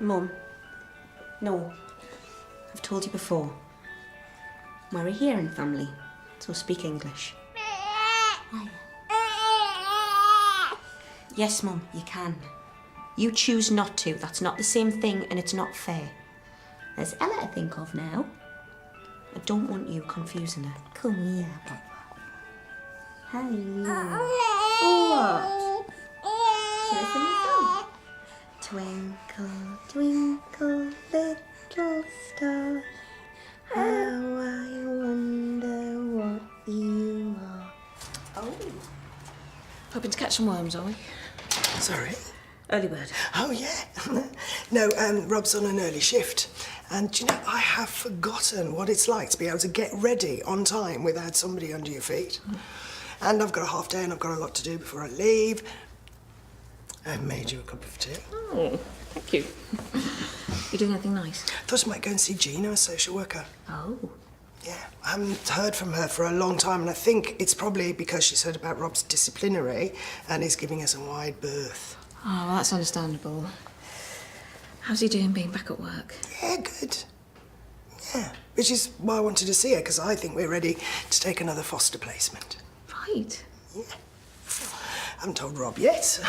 Mum, no. I've told you before. We're a hearing family, so speak English. Yes, Mum, you can. You choose not to. That's not the same thing and it's not fair. There's Ella to think of now. I don't want you confusing her. Come here, Papa. Hello. What? Should I sing the song? Twinkle, twinkle, little star, how I wonder what you are. Oh. Hoping to catch some worms, are we? Sorry? Early bird. Oh, yeah. No, Rob's on an early shift. And, do you know, I have forgotten what it's like to be able to get ready on time without somebody under your feet. And I've got a half day and I've got a lot to do before I leave. I've made you a cup of tea. Oh, thank you. You doing anything nice? Thought I might go and see Gina, a social worker. Oh. Yeah, I haven't heard from her for a long time, and I think it's probably because she's heard about Rob's disciplinary and is giving us a wide berth. Oh, well, that's understandable. How's he doing being back at work? Yeah, good. Yeah, which is why I wanted to see her, because I think we're ready to take another foster placement. Right. Yeah. I haven't told Rob yet,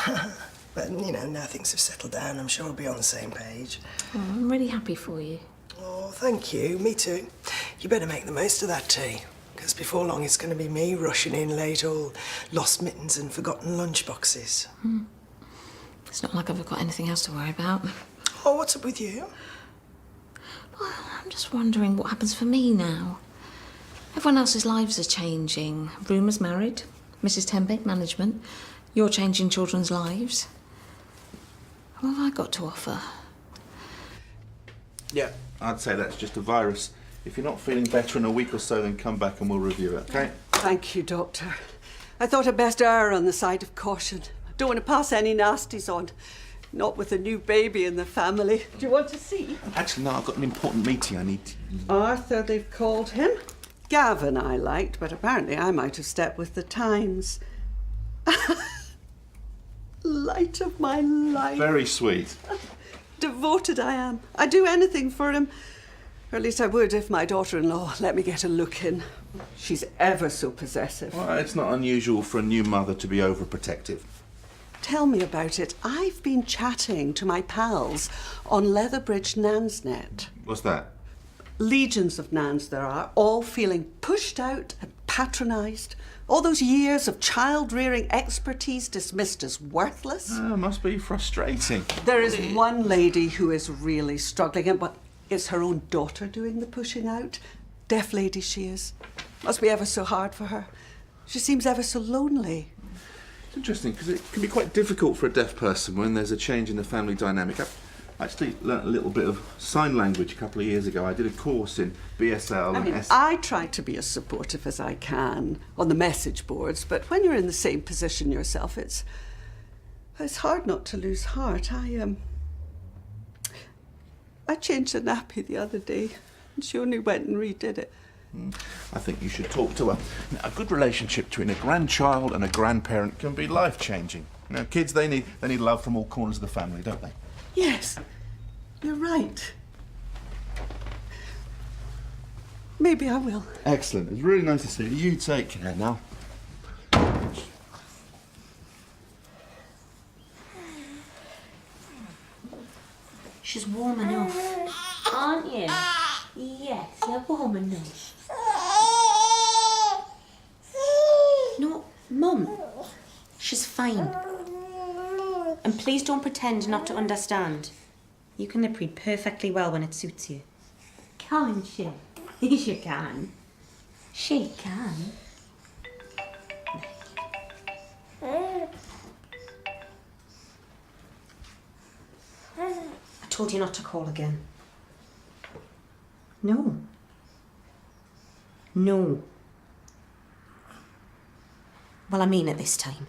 but, you know, now things have settled down, I'm sure we'll be on the same page. Oh, I'm really happy for you. Oh, thank you. Me too. You better make the most of that tea, because before long it's going to be me rushing in late, all lost mittens and forgotten lunchboxes. It's not like I've got anything else to worry about. Oh, what's up with you? Well, I'm just wondering what happens for me now. Everyone else's lives are changing. Rumour's married, Mrs. Tembe, management. You're changing children's lives. What have I got to offer? Yeah, I'd say that's just a virus. If you're not feeling better in a week or so, then come back and we'll review it, okay? Thank you, Doctor. I thought I'd best err on the side of caution. I don't want to pass any nasties on. Not with a new baby in the family. Do you want to see? Actually, no, I've got an important meeting I need to... Arthur, they've called him. Gavin I liked, but apparently I'm out of step with the times. Light of my life. Very sweet. Devoted I am. I'd do anything for him. Or at least I would if my daughter-in-law let me get a look in. She's ever so possessive. Well, it's not unusual for a new mother to be overprotective. Tell me about it. I've been chatting to my pals on Leatherbridge Nansnet. What's that? Legions of Nans there are, all feeling pushed out and patronised. All those years of child-rearing expertise dismissed as worthless. Must be frustrating. There is one lady who is really struggling, but it's her own daughter doing the pushing out. Deaf lady she is. Must be ever so hard for her. She seems ever so lonely. It's interesting, because it can be quite difficult for a deaf person when there's a change in the family dynamic. I actually learnt a little bit of sign language a couple of years ago. I did a course in BSL I try to be as supportive as I can on the message boards, but when you're in the same position yourself, it's hard not to lose heart. I changed the nappy the other day, and she only went and redid it. I think you should talk to her. A good relationship between a grandchild and a grandparent can be life-changing. You know, kids, they need love from all corners of the family, don't they? Yes, you're right. Maybe I will. Excellent. It's really nice to see you. You take care now. She's warm enough, aren't you? Yes, you're warm enough. No, Mum, she's fine. And please don't pretend not to understand. You can lip read perfectly well when it suits you. Can't she? She can. She can. I told you not to call again. No. No. Well, I mean it this time.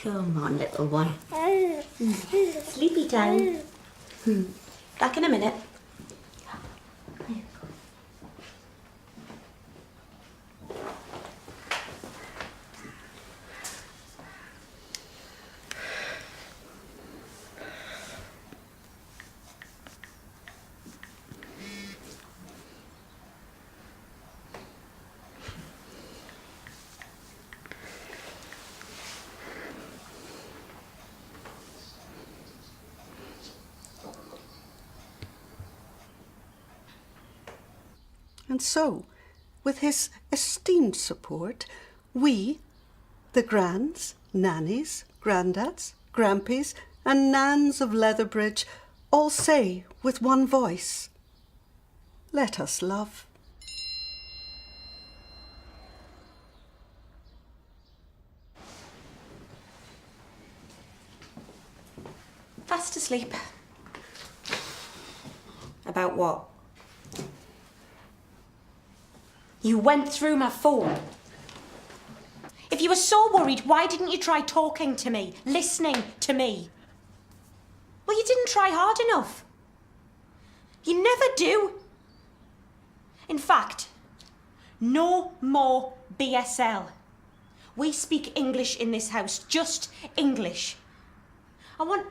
Come on, little one. Sleepy time. Back in a minute. And so, with his esteemed support, we, the grands, nannies, granddads, grampies, and nans of Leatherbridge, all say with one voice, let us love. Fast asleep. About what? You went through my phone. If you were so worried, why didn't you try talking to me, listening to me? Well, you didn't try hard enough. You never do. In fact, no more BSL. We speak English in this house, just English. I want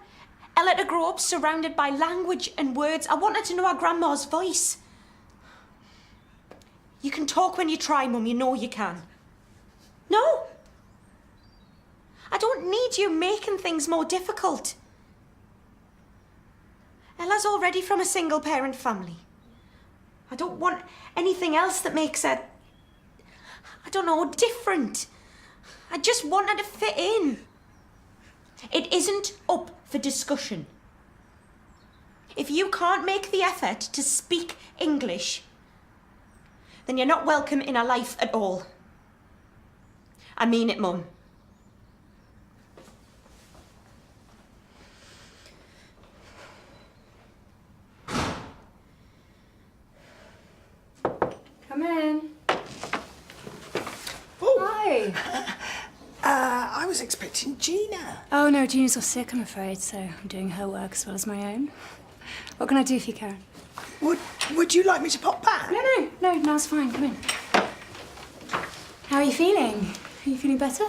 Ella to grow up surrounded by language and words. I want her to know our grandma's voice. You can talk when you try, Mum, you know you can. No. I don't need you making things more difficult. Ella's already from a single-parent family. I don't want anything else that makes her, I don't know, different. I just want her to fit in. It isn't up for discussion. If you can't make the effort to speak English, then you're not welcome in our life at all. I mean it, Mum. Come in. Oh, Hi. I was expecting Gina. Oh no, Gina's off sick, I'm afraid, so I'm doing her work as well as my own. What can I do for you, Karen? Would you like me to pop back? No, now it's fine, come in. How are you feeling? Are you feeling better?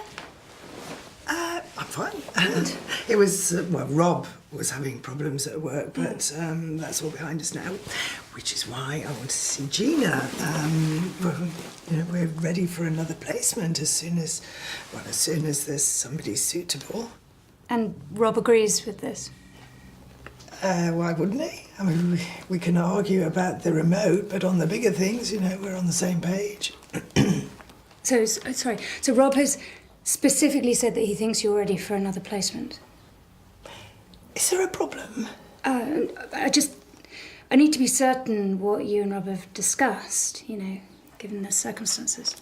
I'm fine. It was, Rob was having problems at work, but that's all behind us now, which is why I want to see Gina. We're ready for another placement as soon as there's somebody suitable. And Rob agrees with this? Why wouldn't he? I mean, we can argue about the remote, but on the bigger things, we're on the same page. So Rob has specifically said that he thinks you're ready for another placement? Is there a problem? I need to be certain what you and Rob have discussed, given the circumstances.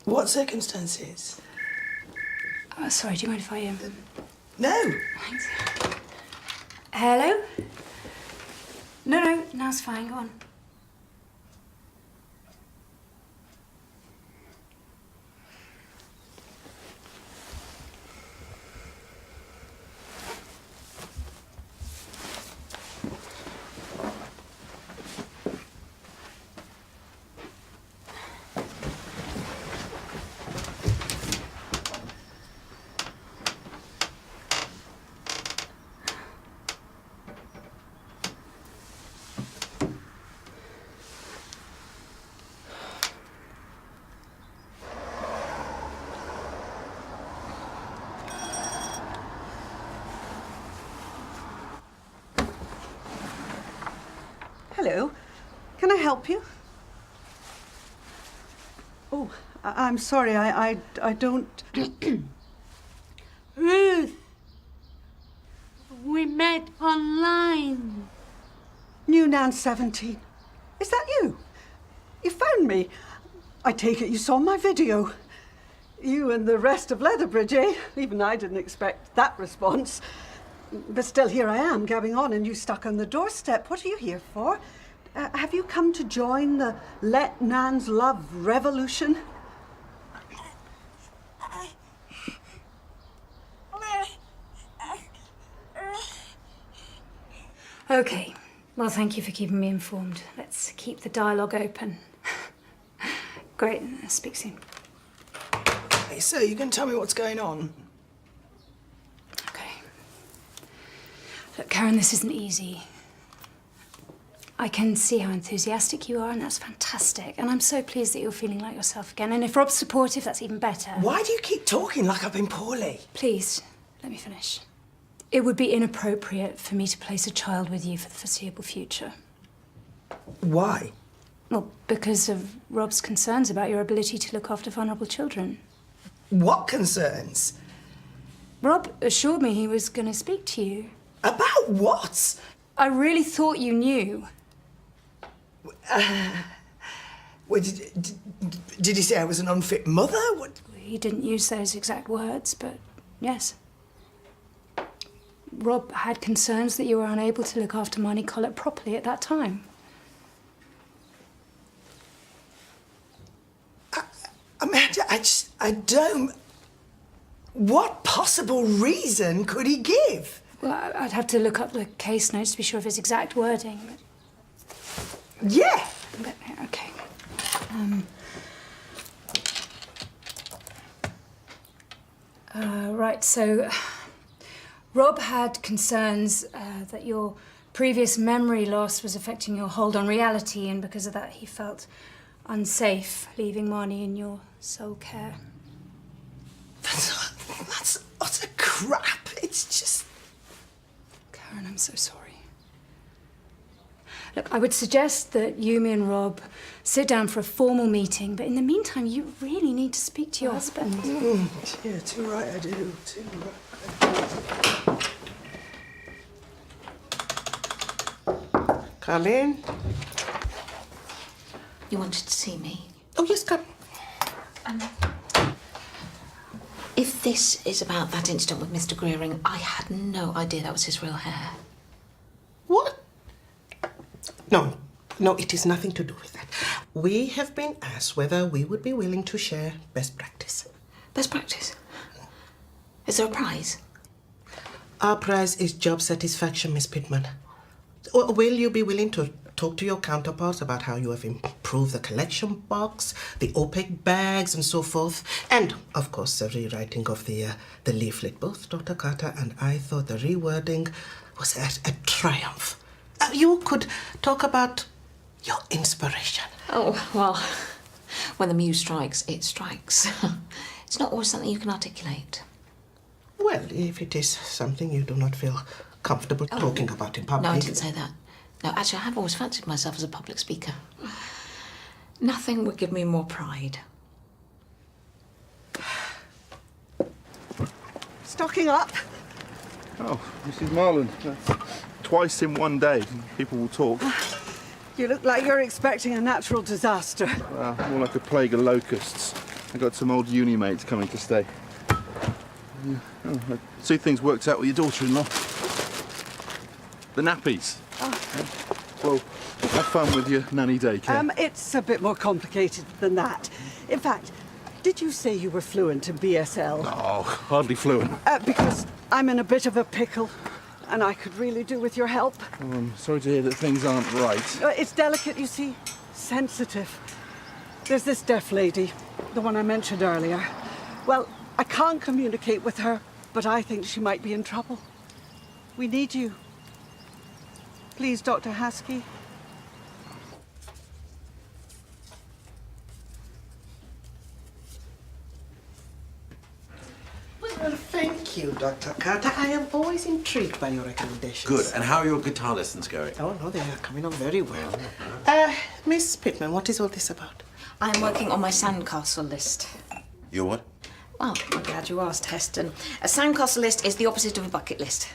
What circumstances? Sorry, do you mind if I... No. Thanks. Hello? No, now's fine, go on. Hello, can I help you? Oh, I'm sorry, I don't... Ruth, we met online. New Nan 17. Is that you? You found me. I take it you saw my video. You and the rest of Leatherbridge, eh? Even I didn't expect that response. But still, here I am, gabbing on, and you stuck on the doorstep. What are you here for? Have you come to join the Let Nans Love revolution? Okay, well, thank you for keeping me informed. Let's keep the dialogue open. Great, speak soon. Hey, so you can tell me what's going on? Okay. Look, Karen, this isn't easy. I can see how enthusiastic you are, and that's fantastic. And I'm so pleased that you're feeling like yourself again. And if Rob's supportive, that's even better. Why do you keep talking like I've been poorly? Please, let me finish. It would be inappropriate for me to place a child with you for the foreseeable future. Why? Well, because of Rob's concerns about your ability to look after vulnerable children. What concerns? Rob assured me he was going to speak to you. About what? I really thought you knew. Well, did he say I was an unfit mother? What? He didn't use those exact words, but yes. Rob had concerns that you were unable to look after Marnie Collett properly at that time. I don't... What possible reason could he give? Well, I'd have to look up the case notes to be sure of his exact wording. Yeah. But okay. Right, so Rob had concerns that your previous memory loss was affecting your hold on reality, and because of that he felt unsafe leaving Marnie in your sole care. That's utter crap. It's just... Karen, I'm so sorry. Look, I would suggest that you, me and Rob sit down for a formal meeting, but in the meantime, you really need to speak to your husband. Yeah, too right I do. Too right. Come in. You wanted to see me? Oh, yes, come. If this is about that incident with Mr. Greering, I had no idea that was his real hair. What? No, it is nothing to do with that. We have been asked whether we would be willing to share best practice. Best practice? Is there a prize? Our prize is job satisfaction, Miss Pittman. Will you be willing to talk to your counterparts about how you have improved the collection box, the opaque bags, and so forth? And, of course, the rewriting of the leaflet. Both Dr. Carter and I thought the rewording was a triumph. You could talk about your inspiration. Oh, well, when the muse strikes, it strikes. It's not always something you can articulate. Well, if it is something you do not feel comfortable talking about in public... No, I didn't say that. No, actually, I have always fancied myself as a public speaker. Nothing would give me more pride. Stocking up. Oh, Mrs. Marland. Twice in one day, people will talk. You look like you're expecting a natural disaster. More like a plague of locusts. I got some old uni mates coming to stay. Yeah. Oh, I see things worked out with your daughter-in-law. The nappies. Well, have fun with your nanny daycare. It's a bit more complicated than that. In fact, did you say you were fluent in BSL? Oh, hardly fluent. Because I'm in a bit of a pickle, and I could really do with your help. Oh, I'm sorry to hear that things aren't right. It's delicate, you see. Sensitive. There's this deaf lady, the one I mentioned earlier. Well, I can't communicate with her, but I think she might be in trouble. We need you. Please, Dr. Haskey. Well, thank you, Dr. Carter. I am always intrigued by your recommendations. Good. And how are your guitar lessons going? Oh, no, they are coming on very well. Miss Pittman, what is all this about? I'm working on my sandcastle list. Your what? Well, I'm glad you asked, Heston. A sandcastle list is the opposite of a bucket list.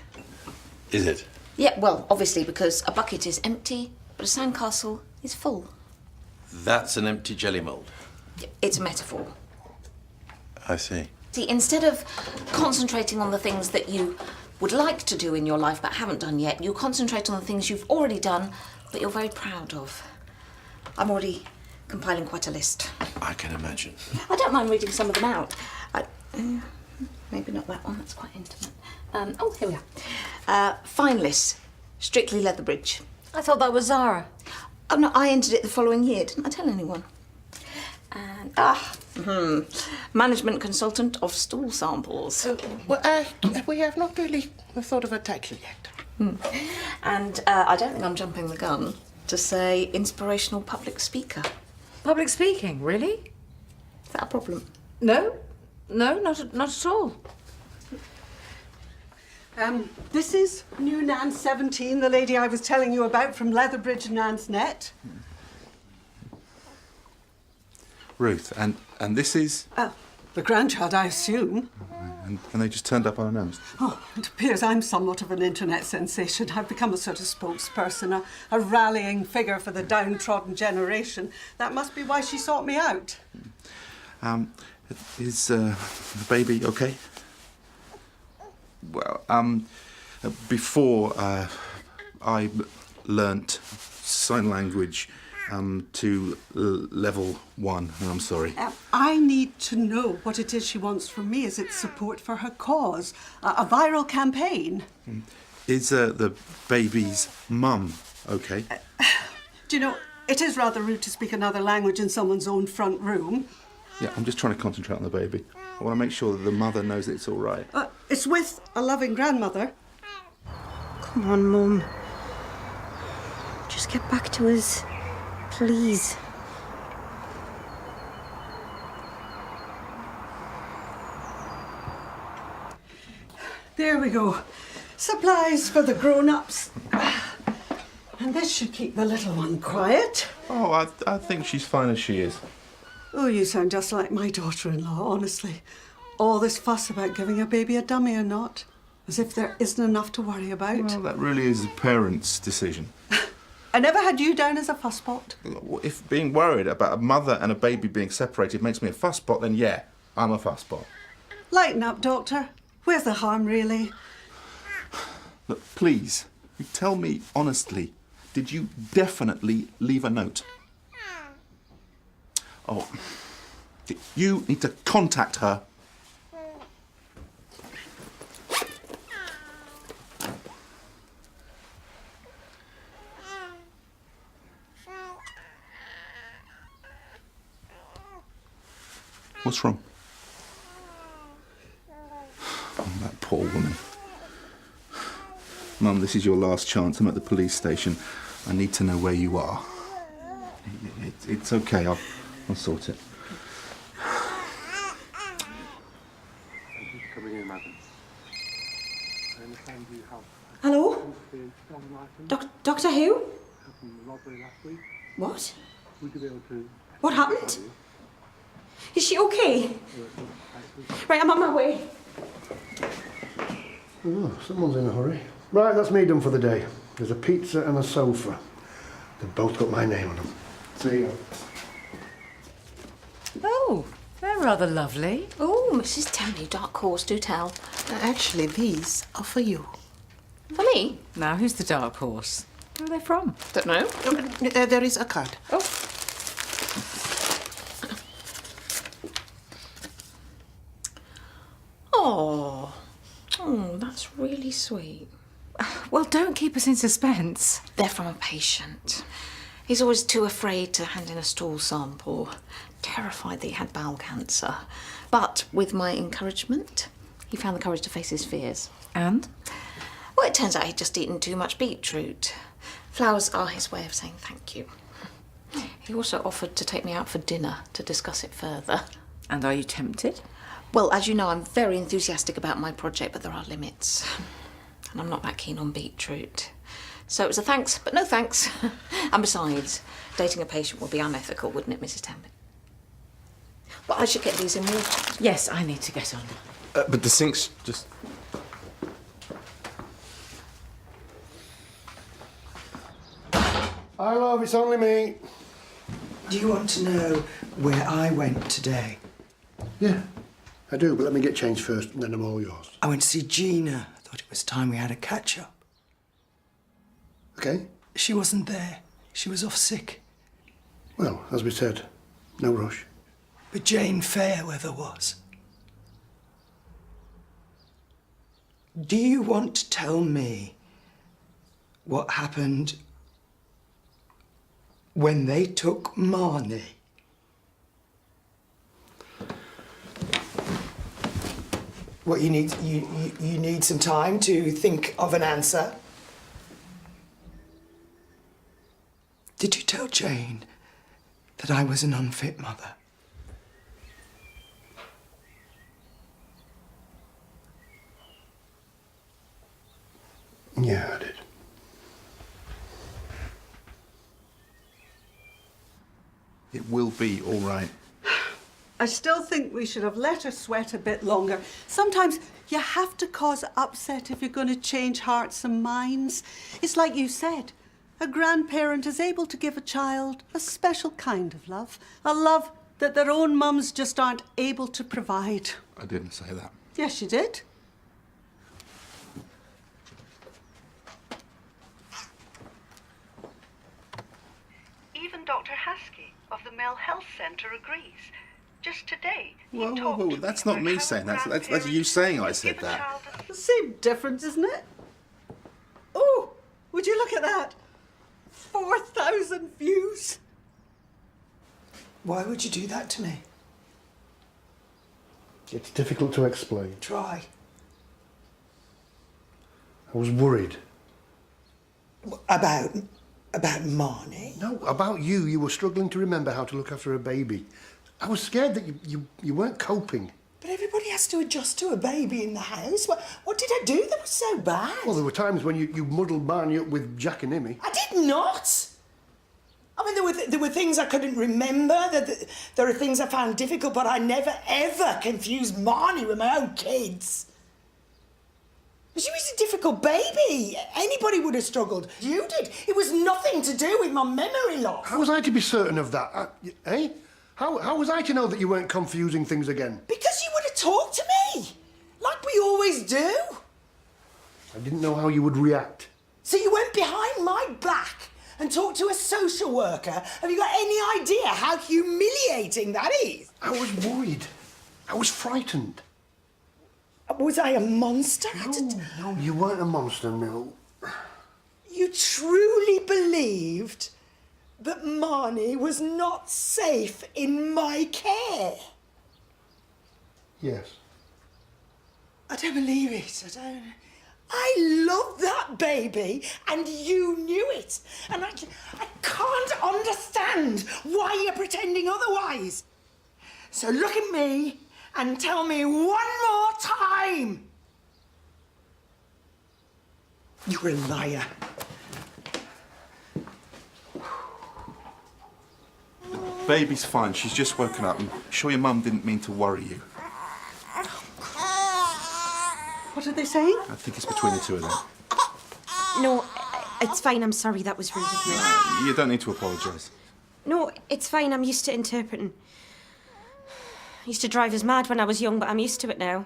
Is it? Yeah, well, obviously, because a bucket is empty, but a sandcastle is full. That's an empty jelly mould. It's a metaphor. I see. See, instead of concentrating on the things that you would like to do in your life but haven't done yet, you concentrate on the things you've already done but you're very proud of. I'm already compiling quite a list. I can imagine. I don't mind reading some of them out. Maybe not that one, that's quite intimate. Oh, here we are. Fine list, Strictly Leatherbridge. I thought that was Zara. Oh no, I entered it the following year. Didn't I tell anyone? And, management consultant of stool samples. We have not really thought of a title yet. And I don't think I'm jumping the gun to say inspirational public speaker. Public speaking, really? Is that a problem? No, not at all. This is new Nan 17, the lady I was telling you about from Leatherbridge and Nan's Net. Ruth, and this is... The grandchild, I assume. And they just turned up unannounced. Oh, it appears I'm somewhat of an internet sensation. I've become a sort of spokesperson, a rallying figure for the downtrodden generation. That must be why she sought me out. Is the baby okay? Well, before I learnt sign language to level 1, and I'm sorry. I need to know what it is she wants from me. Is it support for her cause? A viral campaign? Is the baby's mum okay? Do you know, it is rather rude to speak another language in someone's own front room. Yeah, I'm just trying to concentrate on the baby. I want to make sure that the mother knows that it's all right. It's with a loving grandmother. Come on, Mum. Just get back to us. Please. There we go. Supplies for the grown-ups. And this should keep the little one quiet. Oh, I think she's fine as she is. Oh, you sound just like my daughter-in-law, honestly. All this fuss about giving a baby a dummy or not. As if there isn't enough to worry about. Well, that really is a parent's decision. I never had you down as a fusspot. If being worried about a mother and a baby being separated makes me a fusspot, then yeah, I'm a fusspot. Lighten up, Doctor. Where's the harm, really? Look, please, tell me honestly, did you definitely leave a note? Oh, you need to contact her. What's wrong? Oh, that poor woman. Mum, this is your last chance. I'm at the police station. I need to know where you are. It's okay. I'll sort it. Hello? Doctor who? What? What happened? Is she okay? Right, I'm on my way. Oh, someone's in a hurry. Right, that's me done for the day. There's a pizza and a sofa. They've both got my name on them. See you. Oh, they're rather lovely. Oh, Mrs. Temple, dark horse, do tell. Actually, these are for you. For me? Now, who's the dark horse? Where are they from? Don't know. There is a card. Oh. Oh, that's really sweet. Well, don't keep us in suspense. They're from a patient. He's always too afraid to hand in a stool sample, terrified that he had bowel cancer. But with my encouragement, he found the courage to face his fears. And? Well, it turns out he'd just eaten too much beetroot. Flowers are his way of saying thank you. He also offered to take me out for dinner to discuss it further. And are you tempted? Well, as you know, I'm very enthusiastic about my project, but there are limits. And I'm not that keen on beetroot. So it was a thanks, but no thanks. And besides, dating a patient would be unethical, wouldn't it, Mrs. Tambit? But I should get these in water. Yes, I need to get on. But the sink's just... Hi, love, it's only me. Do you want to know where I went today? Yeah, I do, but let me get changed first, and then I'm all yours. I went to see Gina. I thought it was time we had a catch-up. Okay? She wasn't there. She was off sick. Well, as we said, no rush. But Jane Fairweather was. Do you want to tell me what happened when they took Marnie? What, you need some time to think of an answer? Did you tell Jane that I was an unfit mother? Yeah, I did. It will be all right. I still think we should have let her sweat a bit longer. Sometimes you have to cause upset if you're going to change hearts and minds. It's like you said, a grandparent is able to give a child a special kind of love, a love that their own mums just aren't able to provide. I didn't say that. Yes, you did. Even Dr. Haskey of the Mill Health Centre agrees. Just today, Whoa, that's not me saying that. That's you saying I said that. The same difference, isn't it? Oh, would you look at that? 4,000 views. Why would you do that to me? It's difficult to explain. Try. I was worried. About Marnie? No, about you. You were struggling to remember how to look after a baby. I was scared that you weren't coping. But everybody has to adjust to a baby in the house. What did I do that was so bad? Well, there were times when you muddled Barney up with Jack and Immy. I did not. I mean, there were things I couldn't remember. There are things I found difficult, but I never, ever confused Marnie with my own kids. She was a difficult baby. Anybody would have struggled. You did. It was nothing to do with my memory loss. How was I to be certain of that? Eh? How was I to know that you weren't confusing things again? Because you would have talked to me, like we always do. I didn't know how you would react. So you went behind my back and talked to a social worker. Have you got any idea how humiliating that is? I was worried. I was frightened. Was I a monster? No, you weren't a monster, no. You truly believed that Marnie was not safe in my care? Yes. I don't believe it. I love that baby, and you knew it. And I can't understand why you're pretending otherwise. So look at me and tell me one more time. You're a liar. Baby's fine. She's just woken up. I'm sure your mum didn't mean to worry you. What are they saying? I think it's between the two of them. No, it's fine. I'm sorry. That was rude of me. You don't need to apologise. No, it's fine. I'm used to interpreting. Used to drive us mad when I was young, but I'm used to it now.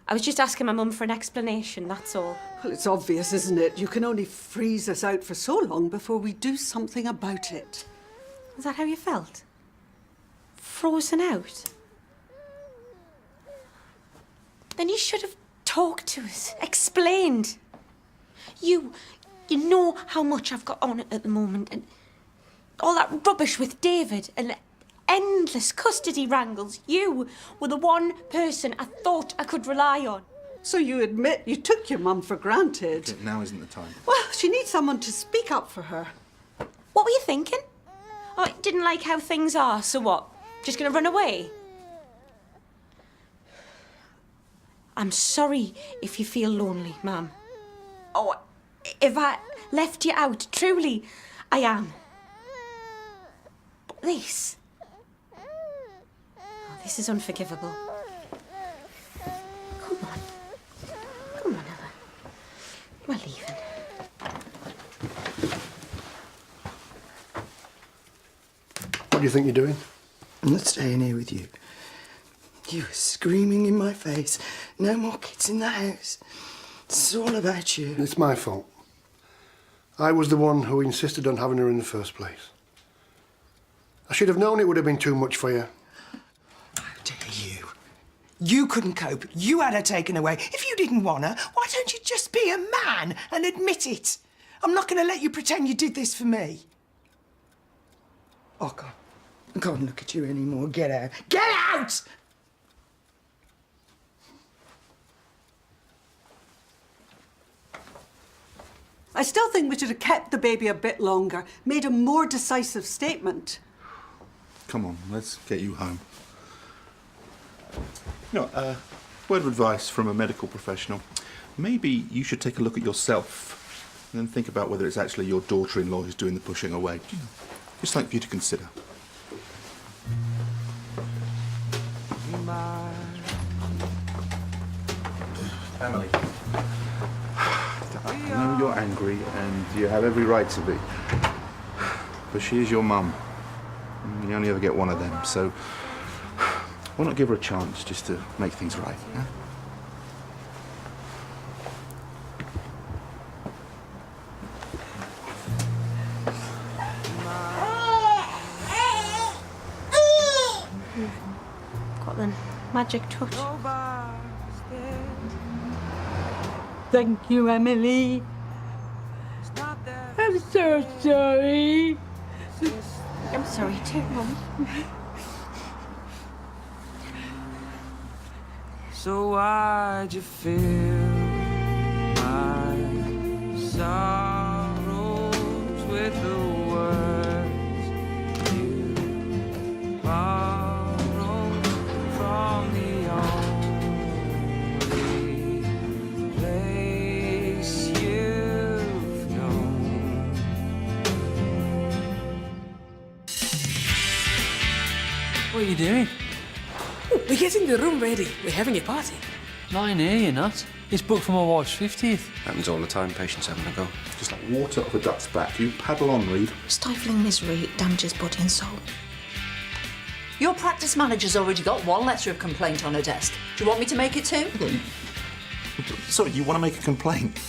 I was just asking my mum for an explanation, that's all. Well, it's obvious, isn't it? You can only freeze us out for so long before we do something about it. Is that how you felt? Frozen out? Then you should have talked to us, explained. You know how much I've got on at the moment, and all that rubbish with David, and endless custody wrangles. You were the one person I thought I could rely on. So you admit you took your mum for granted? Now isn't the time. Well, she needs someone to speak up for her. What were you thinking? Oh, didn't like how things are, so what? Just gonna run away? I'm sorry if you feel lonely, Mum. Oh, if I left you out, truly, I am. But this... Oh, this is unforgivable. Come on. Come on, Ella. We're leaving. What do you think you're doing? I'm not staying here with you. You were screaming in my face. No more kids in the house. It's all about you. It's my fault. I was the one who insisted on having her in the first place. I should have known it would have been too much for you. How dare you? You couldn't cope. You had her taken away. If you didn't want her, why don't you just be a man and admit it? I'm not going to let you pretend you did this for me. Oh, God. I can't look at you anymore. Get out. Get out! I still think we should have kept the baby a bit longer, made a more decisive statement. Come on, let's get you home. You know, word of advice from a medical professional. Maybe you should take a look at yourself and then think about whether it's actually your daughter-in-law who's doing the pushing away. You know, just something for you to consider. Emily. I know you're angry and you have every right to be. But she is your mum. You only ever get one of them, so why not give her a chance just to make things right, yeah? Got the magic touch. Thank you, Emily. I'm so sorry. I'm sorry too, Mum. So why'd you fill my sorrows with the words you borrowed from the only place you've known? What are you doing? We're getting the room ready. We're having a party. Lying here, you're not. It's booked for my wife's 50th. Happens all the time, patients having a go. Just like water off a duck's back. You paddle on, Reed. Stifling misery damages body and soul. Your practice manager's already got one letter of complaint on her desk. Do you want me to make it two? Sorry, you want to make a complaint?